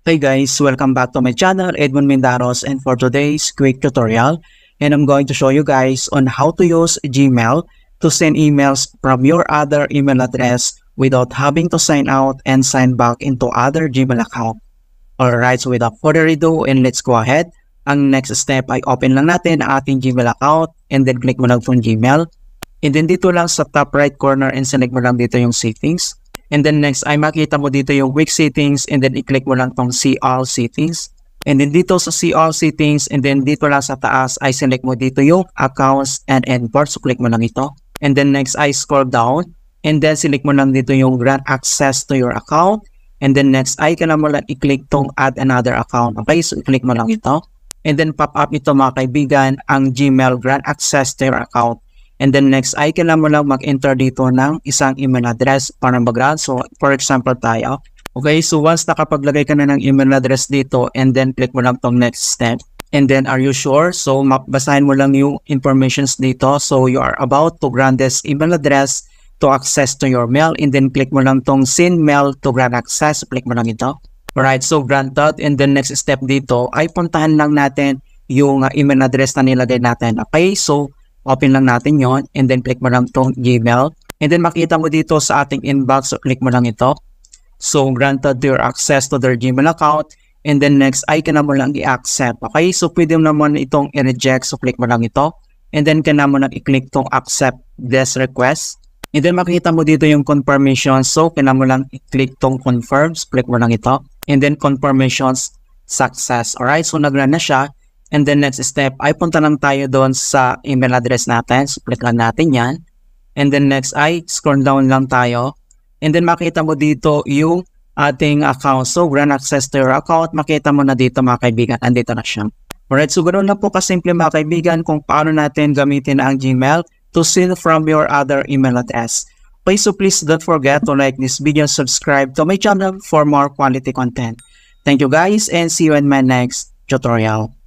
Hey guys, welcome back to my channel, Edmond Mendaros, and for today's quick tutorial, and I'm going to show you guys on how to use Gmail to send emails from your other email address without having to sign out and sign back into other Gmail account. Alright, so without further ado, and let's go ahead. Ang next step ay open lang natin ang ating Gmail account and then click mo lang itong Gmail. And then dito lang sa top right corner and select mo lang dito yung settings. And then next ay makita mo dito yung quick settings and then i-click mo lang tong see all settings. And then dito sa see all settings and then dito lang sa taas ay select mo dito yung accounts and import. So click mo lang ito. And then next ay scroll down and then select mo lang dito yung grant access to your account. And then next ay kailangan mo lang i-click tong add another account. Okay, so i-click mo lang ito. And then pop up ito mga kaibigan ang Gmail grant access to your account. And then next ay kailangan mo lang mag-enter dito ng isang email address para mag-grant. So for example tayo. Okay, so once nakapaglagay ka na ng email address dito and then click mo lang tong next step. And then are you sure? So basahin mo lang yung informations dito. So you are about to grant this email address to access to your mail. And then click mo lang tong send mail to grant access. Click mo lang ito. Alright, so granted. And then next step dito ay puntahan lang natin yung email address na nilagay natin. Okay, so open lang natin yon and then click mo lang itong Gmail. And then makita mo dito sa ating inbox, so click mo lang ito. So granted your access to their Gmail account. And then next ay ka na mo lang i-accept. Okay, so pwede mo naman itong i-reject, so click mo lang ito. And then ka na mo lang i-click itong accept this request. And then makita mo dito yung confirmation, so ka na mo lang i-click itong confirm, so click mo lang ito. And then confirmations success. Alright, so nag-run na siya. And then next step ay punta lang tayo doon sa email address natin. So click lang natin yan. And then next ay scroll down lang tayo. And then makita mo dito yung ating account. So grant access to your account. Makita mo na dito mga kaibigan. Andito na siya. Alright, so ganoon lang po kasimple mga kaibigan kung paano natin gamitin ang Gmail to send from your other email address. Okay, so please don't forget to like this video and subscribe to my channel for more quality content. Thank you guys and see you in my next tutorial.